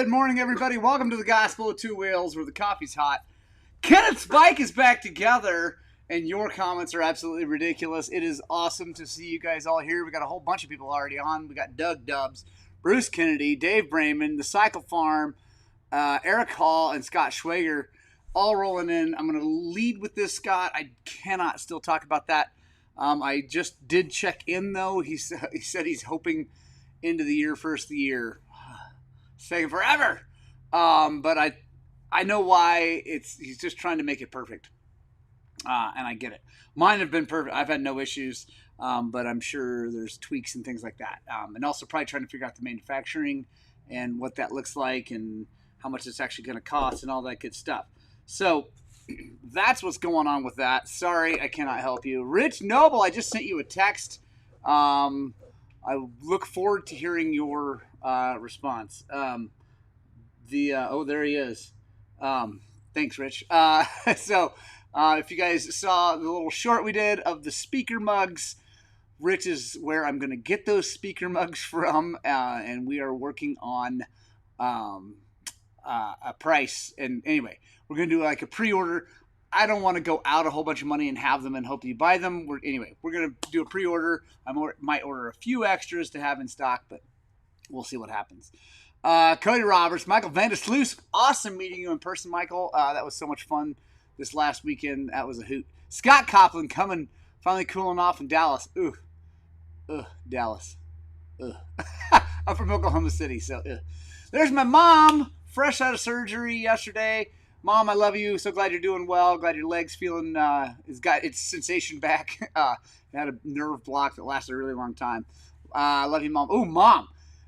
Good morning, everybody. Welcome to the Gospel of Two Wheels, where the coffee's hot. Kenneth's bike is back together, and your comments are absolutely ridiculous. It is awesome to see you guys all here. We got a whole bunch of people already on. We got Doug Dubs, Bruce Kennedy, Dave Brayman, the Cycle Farm, Eric Hall, and Scott Schwager all rolling in. I'm going to lead with this, Scott. I cannot still talk about that. I just did check in, though. He said he's hoping into the year, first of the year. It's taking forever. But I know why. He's just trying to make it perfect. And I get it. Mine have been perfect. I've had no issues. But I'm sure there's tweaks and things like that. And also probably trying to figure out the manufacturing and what that looks like and how much it's actually going to cost and all that good stuff. So that's what's going on with that. Sorry, I cannot help you. Rich Noble, I just sent you a text. I look forward to hearing your response. Oh, there he is. Thanks, Rich. So if you guys saw the little short we did of the speaker mugs, Rich is where I'm going to get those speaker mugs from, and we are working on a price. And anyway, we're going to do like a pre-order. I don't want to go out a whole bunch of money and have them and hope you buy them. We're going to do a pre-order. Might order a few extras to have in stock, but we'll see what happens. Cody Roberts, Michael Vandesluis, awesome meeting you in person, Michael. That was so much fun this last weekend. That was a hoot. Scott Copland coming, finally cooling off in Dallas. Dallas. I'm from Oklahoma City, so there's my mom, fresh out of surgery yesterday. Mom, I love you. So glad you're doing well. Glad your leg's feeling, it's got its sensation back. It had a nerve block that lasted a really long time. I love you, Mom. Oh, Mom,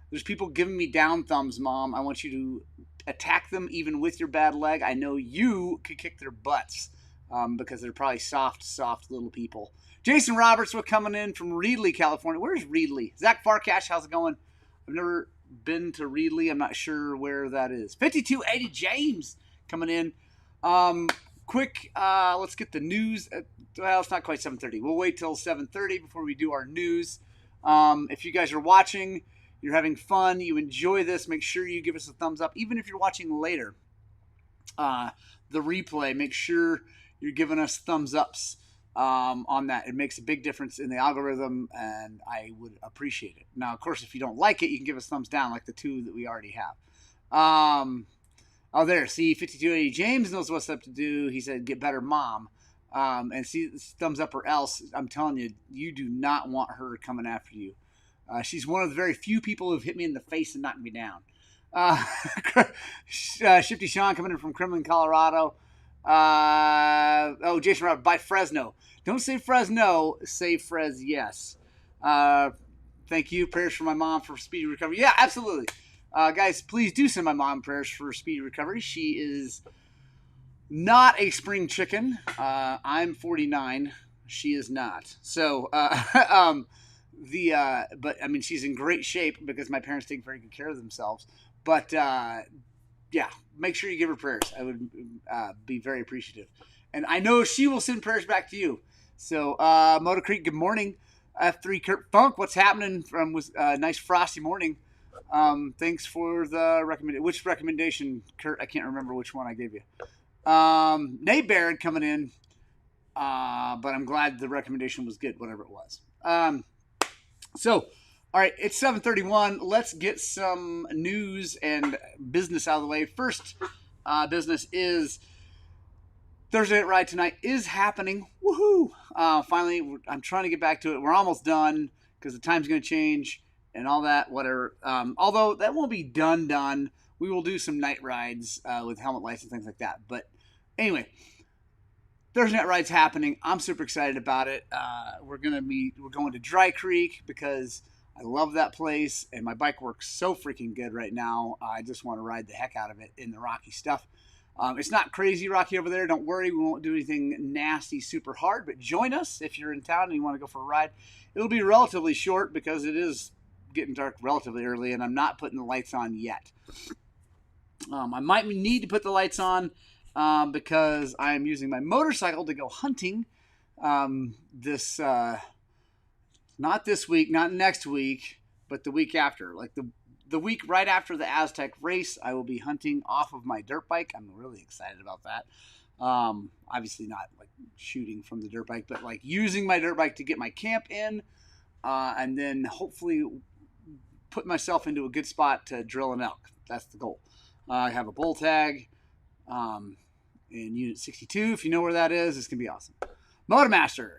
there's people giving me down thumbs, Mom. I want you to attack them even with your bad leg. I know you could kick their butts because they're probably soft little people. Jason Roberts, we're coming in from Reedley, California. Where's Reedley? Zach Farcash, how's it going? I've never been to Reedley. I'm not sure where that is. 5280 James coming in. Quick, let's get the news. Well, it's not quite 7:30. We'll wait till 7:30 before we do our news. If you guys are watching, you're having fun, you enjoy this, make sure you give us a thumbs up. Even if you're watching later, the replay, make sure you're giving us thumbs ups on that. It makes a big difference in the algorithm, and I would appreciate it. Now, of course, if you don't like it, you can give us thumbs down like the two that we already have. Oh, there. See, 5280 James knows what's up to do. He said, get better, Mom. And see, thumbs up or else. I'm telling you, you do not want her coming after you. She's one of the very few people who've hit me in the face and knocked me down. Shifty Sean coming in from Kremlin, Colorado. Jason Robert, by Fresno. Don't say Fresno, say Frez yes. Thank you. Prayers for my mom for speedy recovery. Yeah, absolutely. Guys, please do send my mom prayers for speedy recovery. She is not a spring chicken. I'm 49. She is not. So, but I mean, she's in great shape because my parents take very good care of themselves. But yeah, make sure you give her prayers. I would be very appreciative. And I know she will send prayers back to you. So, Motor Creek, good morning. F3 Kurt Funk, what's happening from nice frosty morning? Thanks for the recommendation. Which recommendation, Kurt? I can't remember which one I gave you. Nate Barrett coming in, but I'm glad the recommendation was good, whatever it was. So, all right, it's 7:31. Let's get some news and business out of the way. First business is Thursday Night Ride tonight is happening. Woohoo! Finally, I'm trying to get back to it. We're almost done because the time's going to change and all that, whatever. Although that won't be done. We will do some night rides with helmet lights and things like that. But anyway, Thursday Night Ride's happening. I'm super excited about it. We're going to Dry Creek because I love that place, and my bike works so freaking good right now. I just want to ride the heck out of it in the rocky stuff. It's not crazy rocky over there. Don't worry, we won't do anything nasty super hard, but join us if you're in town and you want to go for a ride. It'll be relatively short because it is getting dark relatively early, and I'm not putting the lights on yet. I might need to put the lights on because I'm using my motorcycle to go hunting not this week, not next week, but the week after. Like the week right after the Aztec race, I will be hunting off of my dirt bike. I'm really excited about that. Obviously not like shooting from the dirt bike, but like using my dirt bike to get my camp in, and then hopefully put myself into a good spot to drill an elk. That's the goal. I have a bull tag in Unit 62. If you know where that is, it's going to be awesome. Motormaster,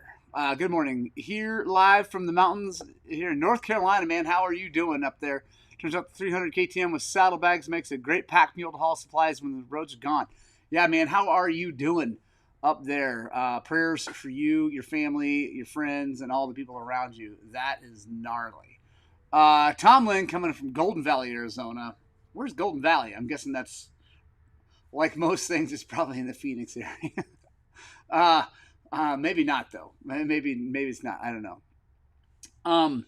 good morning. Here live from the mountains here in North Carolina, man. How are you doing up there? Turns out the 300 KTM with saddlebags makes a great pack mule to haul supplies when the roads are gone. Yeah, man, how are you doing up there? Prayers for you, your family, your friends, and all the people around you. That is gnarly. Tom Lynn coming from Golden Valley, Arizona. Where's Golden Valley? I'm guessing that's, like most things, it's probably in the Phoenix area. Maybe not, though. Maybe it's not. I don't know.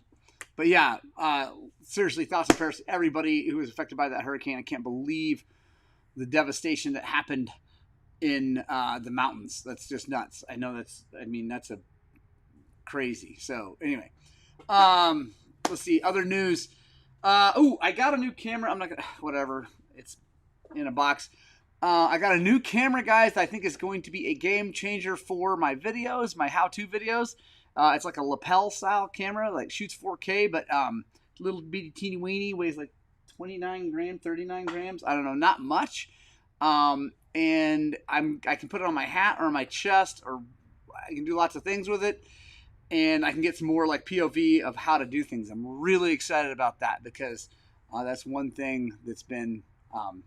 But yeah, seriously, thoughts and prayers to everybody who was affected by that hurricane. I can't believe the devastation that happened in the mountains. That's just nuts. I know that's a crazy. So anyway, let's see, other news. I got a new camera. I'm not gonna, whatever. It's in a box. I got a new camera, guys, that I think is going to be a game changer for my videos, my how-to videos. It's like a lapel style camera, like shoots 4K, but little bitty teeny weeny, weighs like 29 grams, 39 grams. I don't know, not much. And I can put it on my hat or on my chest, or I can do lots of things with it. And I can get some more like POV of how to do things. I'm really excited about that because that's one thing that's been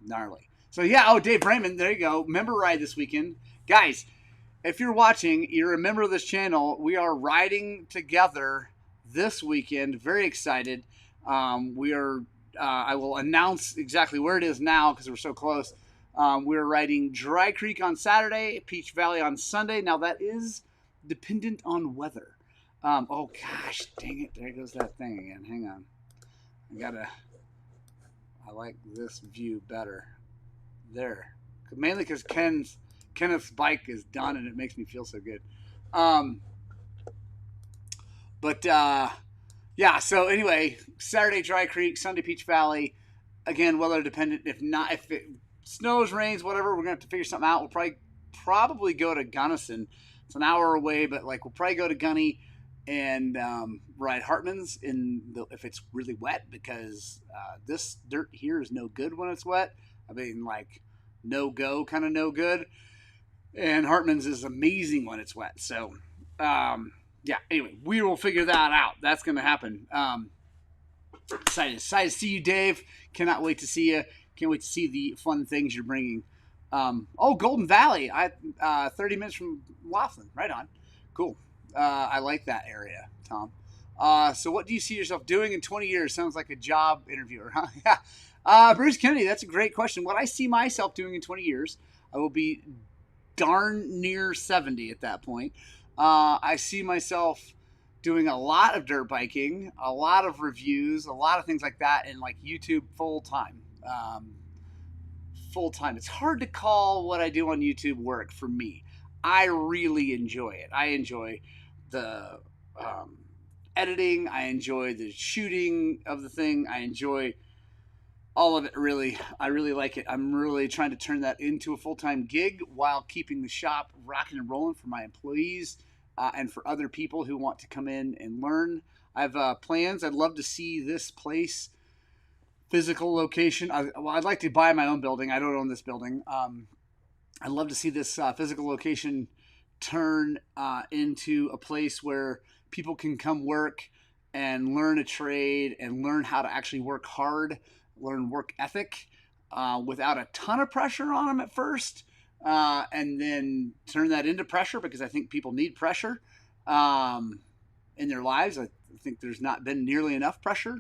gnarly. So yeah, Dave Raymond, there you go. Member ride this weekend. Guys, if you're watching, you're a member of this channel. We are riding together this weekend. Very excited. I will announce exactly where it is now because we're so close. We're riding Dry Creek on Saturday, Peach Valley on Sunday. Now that is dependent on weather. Oh gosh, dang it. There goes that thing again. Hang on. I like this view better. There. Mainly because Kenneth's bike is done and it makes me feel so good. Yeah, so anyway, Saturday Dry Creek, Sunday Peach Valley. Again, weather dependent. If it snows, rains, whatever, we're gonna have to figure something out. We'll probably go to Gunnison. It's an hour away, but like we'll probably go to Gunny and ride Hartman's if it's really wet, because this dirt here is no good when it's wet. I mean, like no good. And Hartman's is amazing when it's wet. So, yeah, anyway, we will figure that out. That's going to happen. Excited to see you, Dave. Cannot wait to see you. Can't wait to see the fun things you're bringing. Golden Valley. 30 minutes from Laughlin. Right on. Cool. I like that area, Tom. So what do you see yourself doing in 20 years? Sounds like a job interviewer, huh? Yeah. Bruce Kennedy, that's a great question. What I see myself doing in 20 years, I will be darn near 70 at that point. I see myself doing a lot of dirt biking, a lot of reviews, a lot of things like that, and like YouTube full time. It's hard to call what I do on YouTube work for me. I really enjoy it. I enjoy the editing. I enjoy the shooting of the thing. I enjoy all of it, really. I really like it. I'm really trying to turn that into a full-time gig while keeping the shop rocking and rolling for my employees and for other people who want to come in and learn. I have plans. I'd love to see this place, physical location. I'd like to buy my own building. I don't own this building. I'd love to see this physical location turn into a place where people can come work and learn a trade and learn how to actually work hard, learn work ethic without a ton of pressure on them at first, and then turn that into pressure, because I think people need pressure in their lives. I think there's not been nearly enough pressure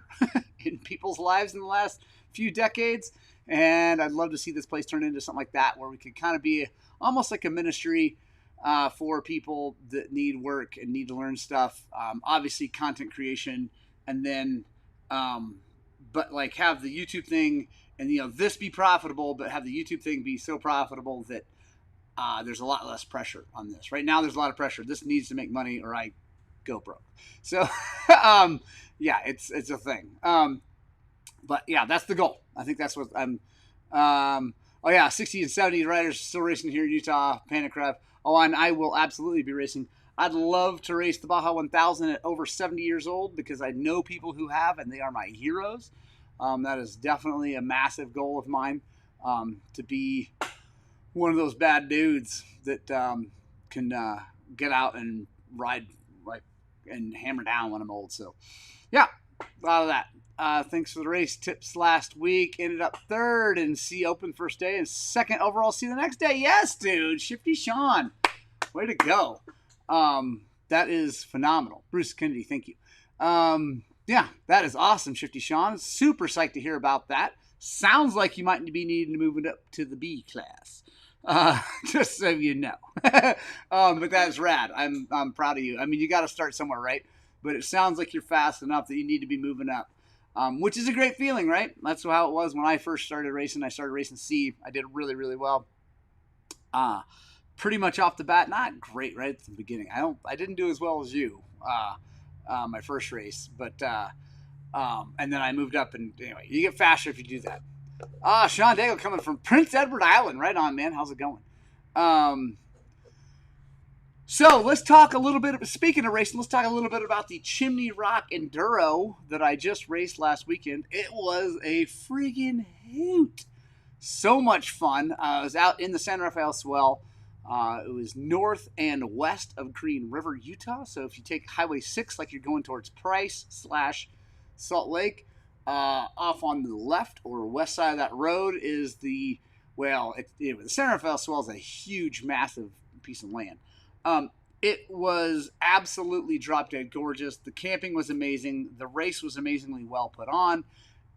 in people's lives in the last few decades. And I'd love to see this place turn into something like that, where we could kind of be almost like a ministry for people that need work and need to learn stuff. Obviously content creation, and then, but like have the YouTube thing and, this be profitable, but have the YouTube thing be so profitable that there's a lot less pressure on this. Right now, there's a lot of pressure. This needs to make money or I go broke. So, yeah, it's a thing. But yeah, that's the goal. I think that's what I'm. Oh yeah, 60 and 70 riders still racing here in Utah. Panic Crab. Oh, and I will absolutely be racing. I'd love to race the Baja 1000 at over 70 years old because I know people who have, and they are my heroes. That is definitely a massive goal of mine, to be one of those bad dudes that can get out and ride like and hammer down when I'm old. So, yeah, a lot of that. Thanks for the race tips last week. Ended up third in C Open first day and second overall C the next day. Yes, dude. Shifty Sean. Way to go. That is phenomenal. Bruce Kennedy, thank you. Yeah, that is awesome, Shifty Sean. Super psyched to hear about that. Sounds like you might be needing to move it up to the B class. Just so you know. But that's rad. I'm proud of you. I mean, you got to start somewhere, right? But it sounds like you're fast enough that you need to be moving up, which is a great feeling, right? That's how it was when I first started racing. I started racing C. I did really, really well. Pretty much off the bat, not great right at the beginning. I didn't do as well as you, my first race, but and then I moved up, and anyway, you get faster if you do that. Sean Daigle coming from Prince Edward Island. Right on, man. How's it going? So let's talk a little bit, speaking of racing, let's talk a little bit about the Chimney Rock Enduro that I just raced last weekend. It was a freaking hoot. So much fun. I was out in the San Rafael Swell. It was north and west of Green River, Utah. So if you take Highway 6 like you're going towards Price/Salt Lake, off on the left or west side of that road is the San Rafael Swell is a huge, massive piece of land. It was absolutely drop dead gorgeous. The camping was amazing. The race was amazingly well put on.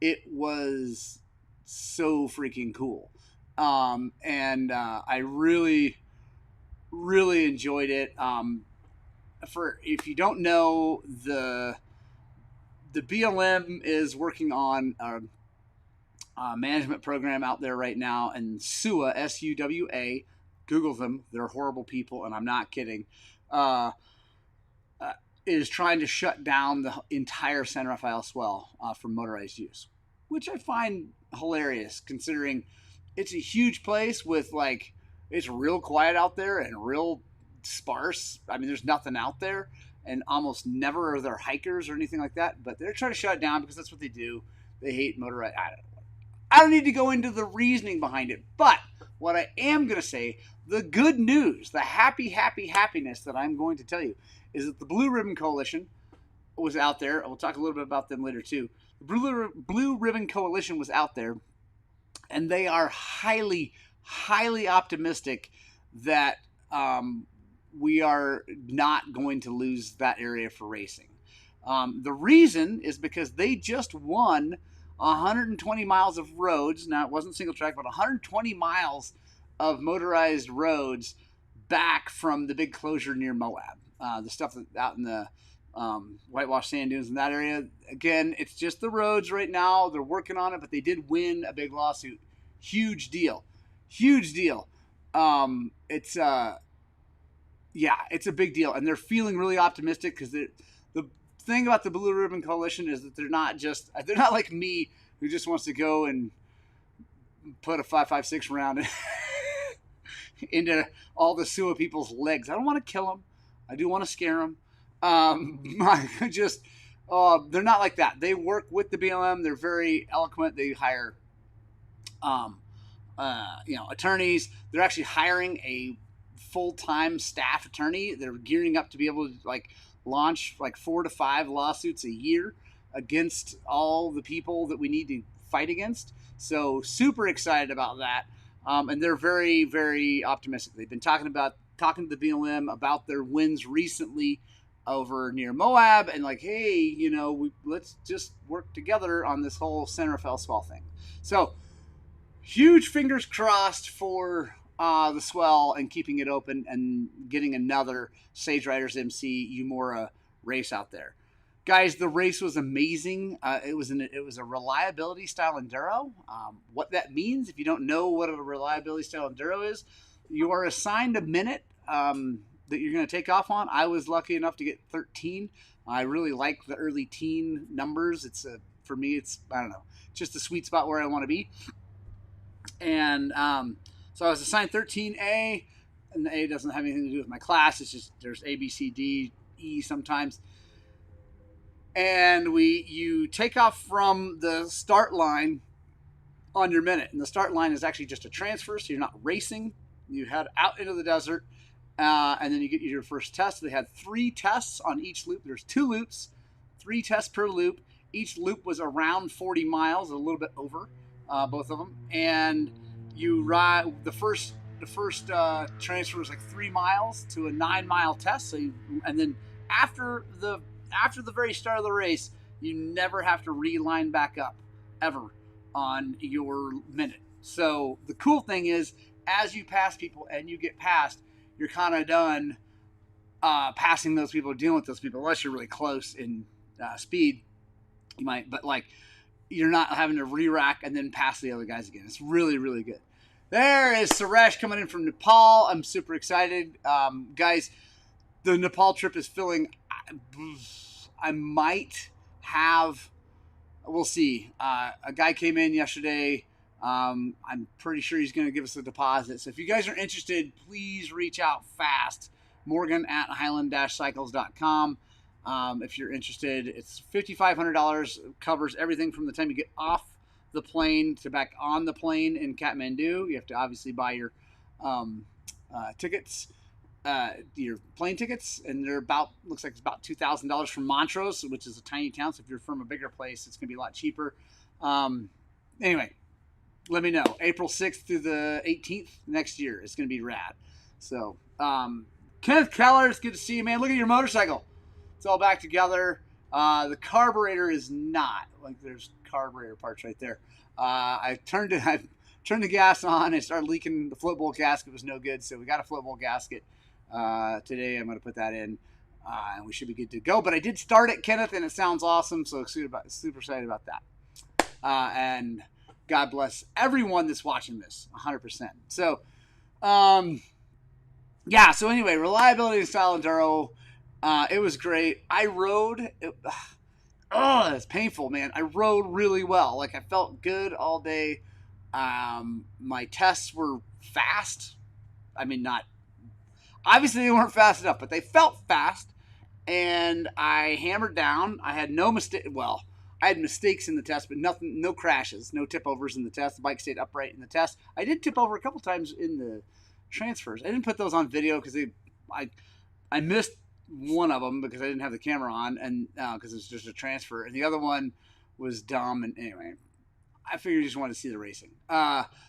It was so freaking cool. And I really, really enjoyed it. If you don't know, the BLM is working on a management program out there right now, and SUWA, S-U-W-A, Google them. They're horrible people, and I'm not kidding. Is trying to shut down the entire San Rafael Swell for motorized use, which I find hilarious considering it's a huge place with it's real quiet out there and real sparse. I mean, there's nothing out there, and almost never are there hikers or anything like that. But they're trying to shut it down because that's what they do. They hate motorized. I don't need to go into the reasoning behind it, but what I am going to say, the good news, the happiness that I'm going to tell you is that the Blue Ribbon Coalition was out there. We'll talk a little bit about them later too. The Blue Ribbon Coalition was out there, and they are highly, highly optimistic that we are not going to lose that area for racing. The reason is because they just won 120 miles of roads. Now, it wasn't single track, but 120 miles of motorized roads back from the big closure near Moab. The stuff that out in the whitewash sand dunes in that area. Again, it's just the roads right now. They're working on it, but they did win a big lawsuit. Huge deal. It's a big deal, and they're feeling really optimistic because the thing about the Blue Ribbon Coalition is that they're not like me who just wants to go and put a 5.56 round into all the SUWA people's legs. I don't want to kill them. I do want to scare them. They're not like that. They work with the BLM. They're very eloquent. They hire, attorneys. They're actually hiring a full-time staff attorney. They're gearing up to be able to launch 4 to 5 lawsuits a year against all the people that we need to fight against. So super excited about that. And they're very, very optimistic. They've been talking to the BLM about their wins recently over near Moab and hey, let's just work together on this whole San Rafael Swell thing. So huge fingers crossed for the swell and keeping it open and getting another Sage Riders MC Umora race out there. Guys, the race was amazing. It was a reliability style enduro. What that means, if you don't know what a reliability style enduro is, you are assigned a minute that you're going to take off on. I was lucky enough to get 13. I really like the early teen numbers. It's a for me, it's, I don't know, just the sweet spot where I want to be. And so I was assigned 13A, and the A doesn't have anything to do with my class. It's just there's A, B, C, D, E sometimes. And you take off from the start line on your minute. And the start line is actually just a transfer, so you're not racing. You head out into the desert, and then you get your first test. They had 3 tests on each loop. There's 2 loops, 3 tests per loop. Each loop was around 40 miles, a little bit over, both of them. And you ride the first transfer was like 3 miles to a 9-mile test. So and then after the very start of the race, you never have to reline back up ever on your minute. So the cool thing is, as you pass people and you get past, you're kind of done passing those people, dealing with those people, unless you're really close in speed. You might, but like you're not having to re-rack and then pass the other guys again. It's really, really good. There is Suresh coming in from Nepal. I'm super excited. Guys, the Nepal trip is filling. I might have, we'll see. A guy came in yesterday. I'm pretty sure he's going to give us a deposit. So if you guys are interested, please reach out fast. Morgan at highland-cycles.com. If you're interested, it's $5,500. Covers everything from the time you get off the plane to back on the plane in Kathmandu. You have to obviously buy your tickets, your plane tickets, and they're looks like it's about $2,000 from Montrose, which is a tiny town. So if you're from a bigger place, it's going to be a lot cheaper. Anyway, let me know. April 6th through the 18th next year. It's going to be rad. So, Kenneth Keller, it's good to see you, man. Look at your motorcycle. It's all back together. The carburetor is not. Like, there's carburetor parts right there. I turned the gas on. It started leaking. The float bowl gasket was no good, so we got a float bowl gasket today. I'm going to put that in, and we should be good to go. But I did start it, Kenneth, and it sounds awesome, so super excited about that. And God bless everyone that's watching this, 100%. So, yeah, so anyway, reliability and style enduro. It was great. I rode. It's painful, man. I rode really well. Like, I felt good all day. My tests were fast. I mean, obviously they weren't fast enough, but they felt fast. And I hammered down. I had no mistake. Well, I had mistakes in the test, but nothing, no crashes, no tip overs in the test. The bike stayed upright in the test. I did tip over a couple times in the transfers. I didn't put those on video because I missed one of them because I didn't have the camera on, and because it was just a transfer, and the other one was dumb. And anyway, I figured you just wanted to see the racing,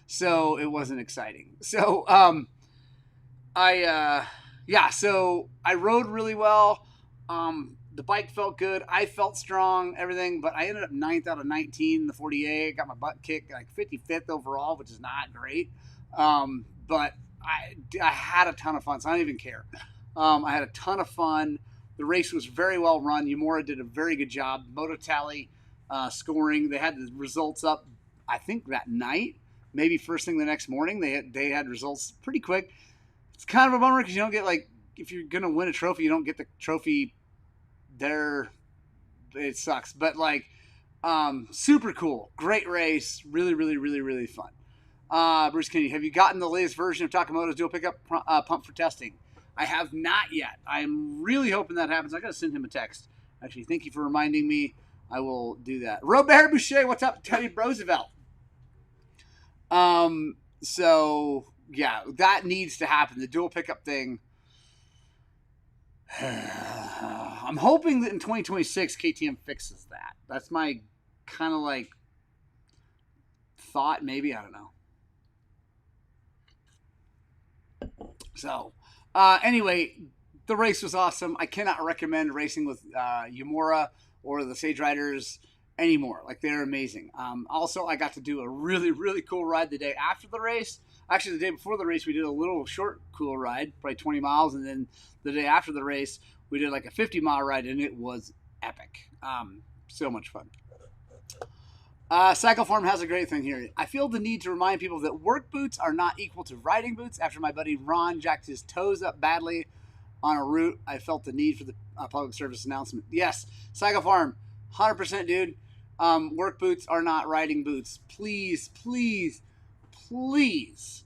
so it wasn't exciting. So so I rode really well. The bike felt good. I felt strong, everything, but I ended up 9th out of 19 in the 40A. Got my butt kicked, like 55th overall, which is not great. But I had a ton of fun, so I don't even care. I had a ton of fun. The race was very well run. Yumura did a very good job. Moto Tally scoring. They had the results up, I think, that night. Maybe first thing the next morning. They had results pretty quick. It's kind of a bummer because you don't get, like, if you're going to win a trophy, you don't get the trophy there. It sucks. But, like, super cool. Great race. Really, really, really, really fun. Bruce Kennedy, have you gotten the latest version of Takamoto's dual pickup pump for testing? I have not yet. I'm really hoping that happens. I got to send him a text. Actually, thank you for reminding me. I will do that. Robert Boucher, what's up? Teddy Roosevelt. So, yeah, that needs to happen. The dual pickup thing. I'm hoping that in 2026, KTM fixes that. That's my kind of like thought, maybe. I don't know. So, anyway, the race was awesome. I cannot recommend racing with Yumura or the Sage Riders anymore. Like, they're amazing. Also, I got to do a really, really cool ride the day after the race. Actually, the day before the race, we did a little short, cool ride, probably 20 miles. And then the day after the race, we did like a 50-mile ride, and it was epic. So much fun. Cycle Farm has a great thing here. I feel the need to remind people that work boots are not equal to riding boots. After my buddy Ron jacked his toes up badly on a route, I felt the need for the public service announcement. Yes, Cycle Farm, 100%, dude. Work boots are not riding boots. Please, please, please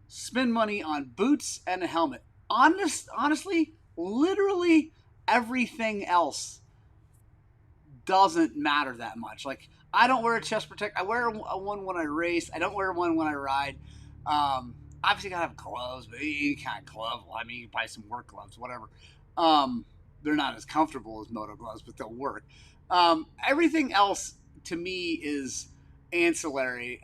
spend money on boots and a helmet. Honestly, literally everything else doesn't matter that much. Like, I don't wear a chest protector. I wear one when I race. I don't wear one when I ride. Obviously, gotta have gloves, but any kind of glove. I mean, you can buy some work gloves, whatever. They're not as comfortable as moto gloves, but they'll work. Everything else to me is ancillary.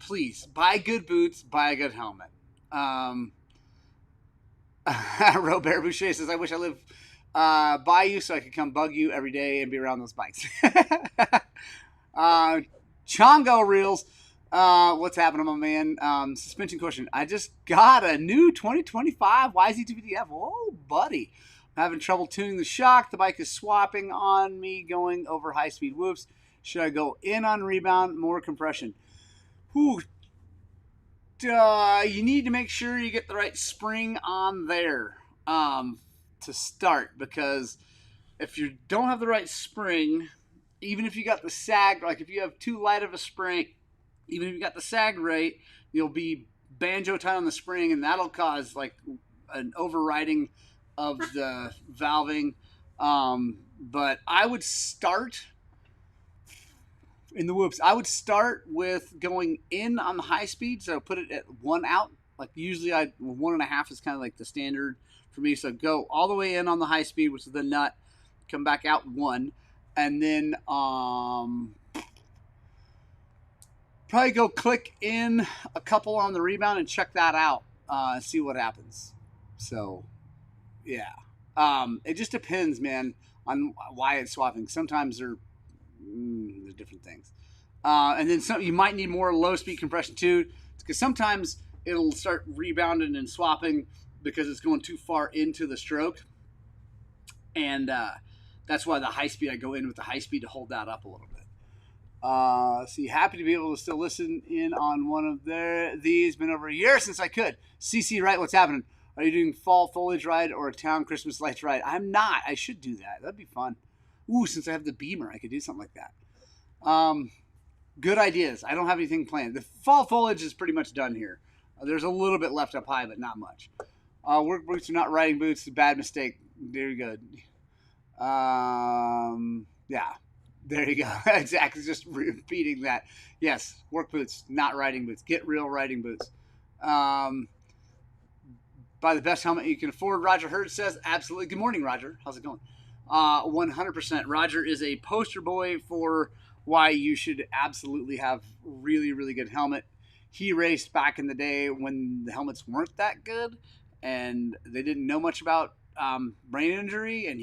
Please buy good boots, buy a good helmet. Robert Boucher says, I wish I lived by you so I could come bug you every day and be around those bikes. Chongo Reels. What's happening, my man? Suspension cushion. I just got a new 2025 YZ250F. Oh, buddy. I'm having trouble tuning the shock. The bike is swapping on me going over high-speed whoops. Should I go in on rebound? More compression. Whew. You need to make sure you get the right spring on there to start, because if you don't have the right spring, even if you got the sag, like if you have too light of a spring, even if you got the sag right, you'll be banjo tight on the spring, and that'll cause like an overriding of the valving. But I would start in the whoops. I would start with going in on the high speed, so put it at 1 out. Like usually 1.5 is kind of like the standard for me. So go all the way in on the high speed, which is the nut, come back out 1, and then probably go click in a couple on the rebound and check that out, see what happens. So yeah, it just depends, man, on why it's swapping. Sometimes there's different things, and then you might need more low speed compression too, because sometimes it'll start rebounding and swapping because it's going too far into the stroke, and that's why the high speed, I go in with the high speed to hold that up a little bit. See, happy to be able to still listen in on one of these. Been over a year since I could. CC, right? What's happening? Are you doing fall foliage ride or a town Christmas lights ride? I'm not. I should do that. That'd be fun. Ooh, since I have the Beamer, I could do something like that. Good ideas. I don't have anything planned. The fall foliage is pretty much done here. There's a little bit left up high, but not much. Work boots are not riding boots. Bad mistake. Very good. Yeah. There you go. Exactly. Just repeating that. Yes. Work boots, not riding boots. Get real riding boots. Buy the best helmet you can afford. Roger Hurd says, absolutely. Good morning, Roger. How's it going? 100%. Roger is a poster boy for why you should absolutely have really, really good helmet. He raced back in the day when the helmets weren't that good and they didn't know much about brain injury, and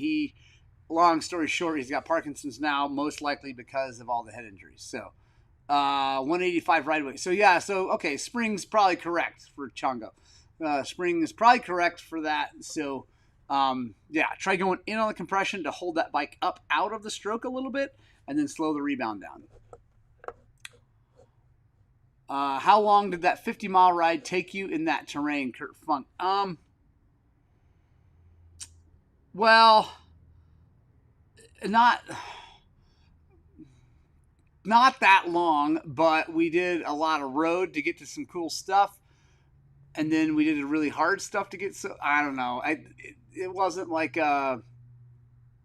long story short, he's got Parkinson's now, most likely because of all the head injuries. So 185 right away. So yeah, okay, spring's probably correct for Chongo. Spring is probably correct for that. So yeah, try going in on the compression to hold that bike up out of the stroke a little bit, and then slow the rebound down. How long did that 50-mile ride take you in that terrain, Kurt Funk? Well, not that long, but we did a lot of road to get to some cool stuff, and then we did a really hard stuff to get. So I don't know. It wasn't like it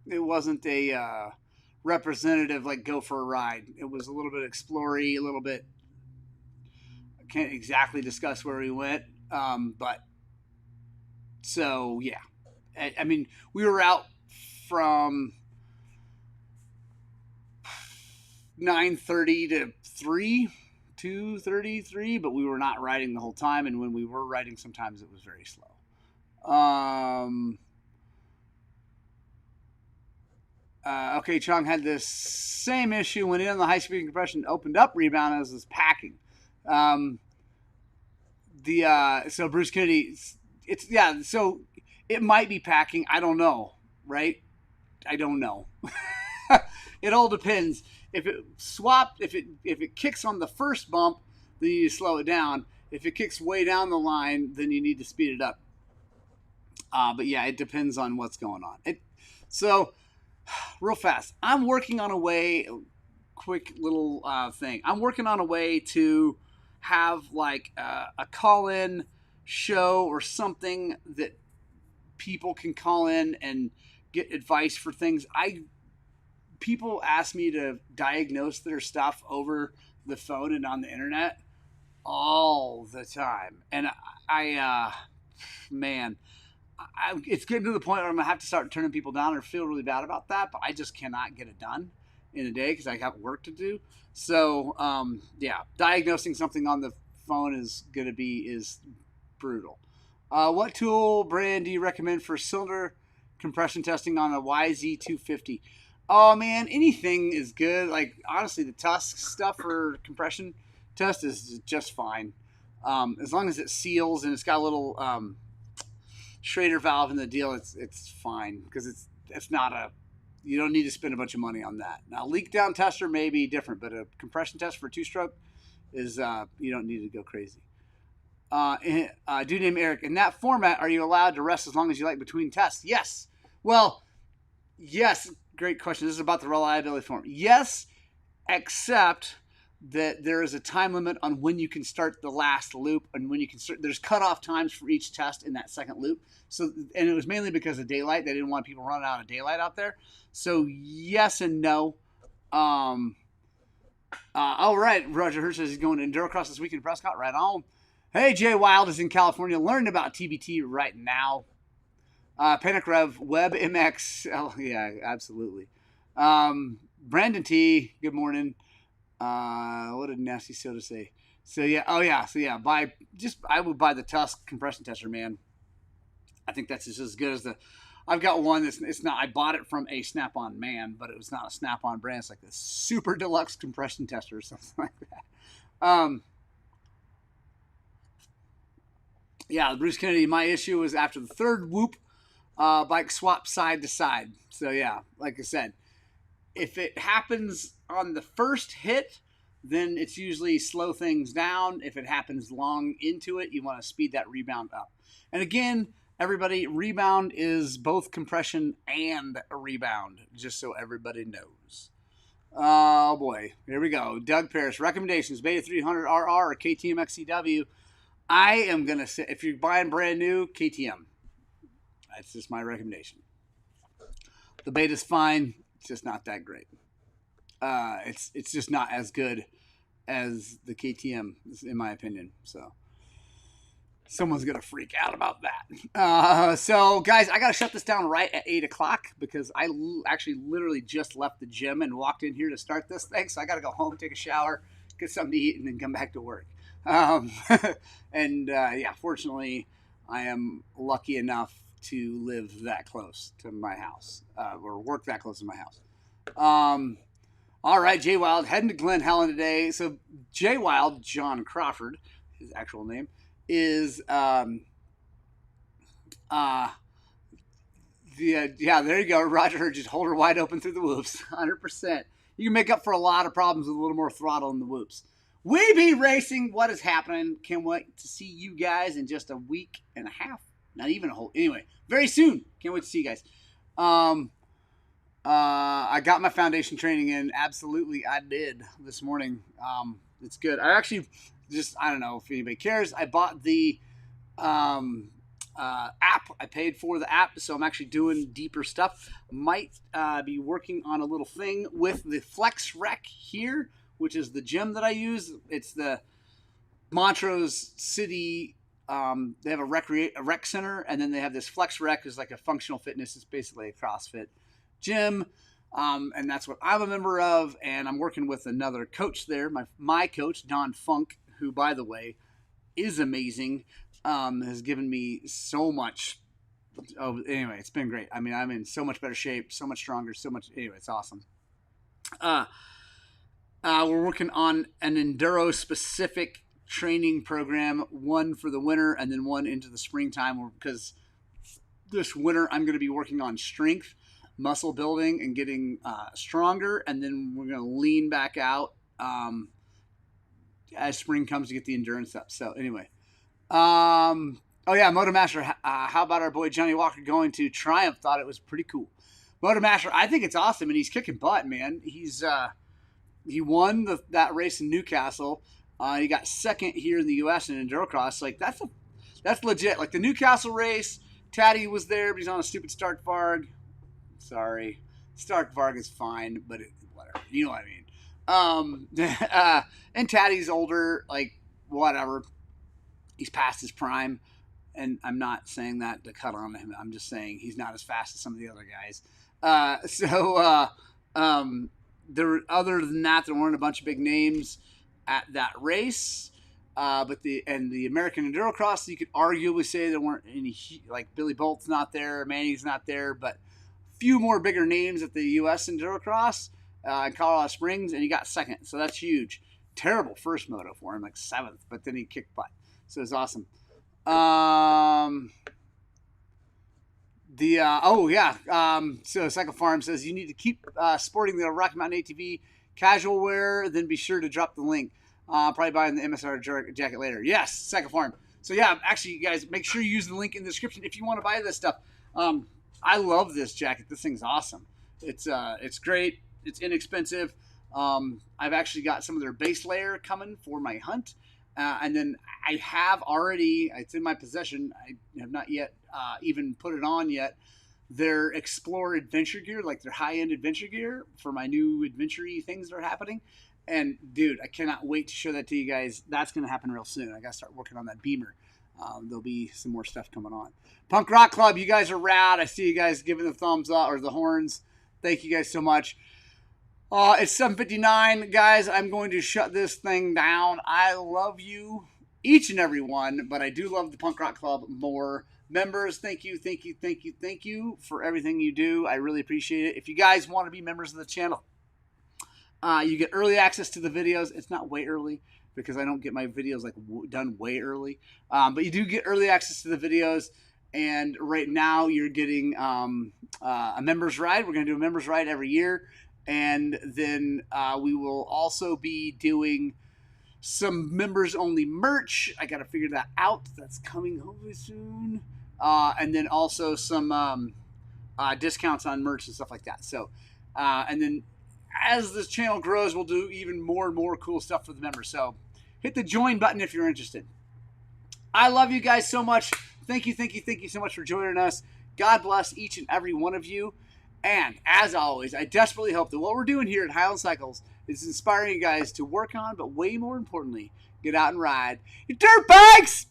wasn't a representative like go for a ride. It was a little bit explory, a little bit. I can't exactly discuss where we went, but so yeah. I mean, we were out from 9:30 to 2:33, but we were not riding the whole time, and when we were riding, sometimes it was very slow. Okay, Chung had this same issue when in on the high-speed compression, opened up rebound as was packing. So Bruce Kennedy, so it might be packing. I don't know, right? I don't know. It all depends. If it kicks on the first bump, then you need to slow it down. If it kicks way down the line, then you need to speed it up. But yeah, it depends on what's going on. So real fast. I'm working on a way. Quick little thing. I'm working on a way to have like a call-in show or something that people can call in and get advice for things. People ask me to diagnose their stuff over the phone and on the internet all the time, and man, it's getting to the point where I'm gonna have to start turning people down or feel really bad about that. But I just cannot get it done in a day because I have work to do. So yeah, diagnosing something on the phone is brutal. What tool brand do you recommend for cylinder compression testing on a YZ250? Oh man, anything is good. Like honestly, the Tusk stuff for compression test is just fine, as long as it seals and it's got a little Schrader valve in the deal. It's fine because it's not a, you don't need to spend a bunch of money on that. Now leak down tester may be different, but a compression test for 2-stroke is you don't need to go crazy. Dude named Eric, in that format, are you allowed to rest as long as you like between tests? Yes. Well, yes. Great question. This is about the reliability form. Yes, except that there is a time limit on when you can start the last loop and when you can start. There's cutoff times for each test in that second loop. So, and it was mainly because of daylight. They didn't want people running out of daylight out there. So yes and no. All right. Roger Hirsch says he's going to Enduro Cross this weekend in Prescott. Right on. Hey, Jay Wild is in California. Learning about TBT right now. Panic Rev, Web MX. Oh, yeah, absolutely. Brandon T, good morning. What did Nasty Soda say? So, yeah, I would buy the Tusk compression tester, man. I think that's just as good as I've got one it's not, I bought it from a Snap-on man, but it was not a Snap-on brand. It's like the super deluxe compression tester or something like that. Yeah, Bruce Kennedy, my issue was after the third whoop, bike swap side to side. So yeah, like I said, if it happens on the first hit, then it's usually slow things down. If it happens long into it, you want to speed that rebound up. And again, everybody, rebound is both compression and a rebound, just so everybody knows. Oh boy, here we go. Doug Parrish, recommendations, Beta 300 RR or KTM XCW. I am going to say, if you're buying brand new, KTM. That's just my recommendation. The Beta's fine. It's just not that great. It's just not as good as the KTM, in my opinion. So someone's going to freak out about that. So, guys, I got to shut this down right at 8 o'clock because I actually literally just left the gym and walked in here to start this thing. So I got to go home, take a shower, get something to eat, and then come back to work. Yeah, fortunately, I am lucky enough to live that close to my house, or work that close to my house. All right, Jay Wild, heading to Glen Helen today. So Jay Wild, John Crawford, his actual name, is, yeah, there you go. Roger, just hold her wide open through the whoops, 100%. You can make up for a lot of problems with a little more throttle in the whoops. We be racing. What is happening? Can't wait to see you guys in just a week and a half. Not even a whole. Anyway, very soon. Can't wait to see you guys. I got my foundation training in. Absolutely, I did this morning. It's good. I actually I don't know if anybody cares. I bought the app. I paid for the app, so I'm actually doing deeper stuff. Might be working on a little thing with the Flex Rec here, which is the gym that I use. It's the Montrose City. They have a rec center, and then they have this Flex Rec, is like a functional fitness. It's basically a CrossFit gym, and that's what I'm a member of. And I'm working with another coach there, my coach Don Funk, who, by the way, is amazing. Has given me so much. Oh, anyway, it's been great. I mean, I'm in so much better shape, so much stronger, so much. Anyway, it's awesome. We're working on an Enduro specific training program, one for the winter and then one into the springtime, because this winter I'm going to be working on strength, muscle building, and getting stronger, and then we're going to lean back out as spring comes to get the endurance up. So anyway, oh yeah, Motomaster, how about our boy Johnny Walker going to Triumph? Thought it was pretty cool. Motormaster, I think it's awesome, and he's kicking butt, man. He won that race in Newcastle. He got second here in the U.S. in Endurocross. Like that's legit. Like the Newcastle race, Taddy was there, but he's on a stupid Stark Varg. Sorry, Stark Varg is fine, but whatever. You know what I mean. And Taddy's older. Like whatever. He's past his prime. And I'm not saying that to cut on him. I'm just saying he's not as fast as some of the other guys. Other than that, there weren't a bunch of big names at that race. But the American Endurocross, you could arguably say there weren't any, like Billy Bolt's not there, Manny's not there, but a few more bigger names at the U.S. Endurocross in Colorado Springs, and he got second. So that's huge. Terrible first moto for him, like 7th, but then he kicked butt. So it was awesome. So Cycle Farm says you need to keep sporting the Rocky Mountain ATV casual wear, then be sure to drop the link. Probably buying the MSR jacket later. Yes, Cycle Farm. So yeah, actually, you guys, make sure you use the link in the description if you want to buy this stuff. I love this jacket. This thing's awesome. It's great. It's inexpensive. I've actually got some of their base layer coming for my hunt. And then I have already, it's in my possession, I have not yet even put it on yet, their Explorer adventure gear, like their high-end adventure gear for my new adventure-y things that are happening. And, dude, I cannot wait to show that to you guys. That's going to happen real soon. I got to start working on that Beamer. There'll be some more stuff coming on. Punk Rock Club, you guys are rad. I see you guys giving the thumbs up, or the horns. Thank you guys so much. It's 7:59, guys. I'm going to shut this thing down. I love you, each and every one, but I do love the Punk Rock Club more. Members, thank you for everything you do. I really appreciate it. If you guys want to be members of the channel, you get early access to the videos. It's not way early because I don't get my videos like done way early, but you do get early access to the videos. And right now, you're getting a members ride. We're going to do a members ride every year. And then we will also be doing some members-only merch. I got to figure that out. That's coming hopefully soon. And then also some discounts on merch and stuff like that. So, and then as this channel grows, we'll do even more and more cool stuff for the members. So hit the join button if you're interested. I love you guys so much. Thank you so much for joining us. God bless each and every one of you. And as always, I desperately hope that what we're doing here at Highland Cycles is inspiring you guys to work on, but way more importantly, get out and ride your dirt bikes!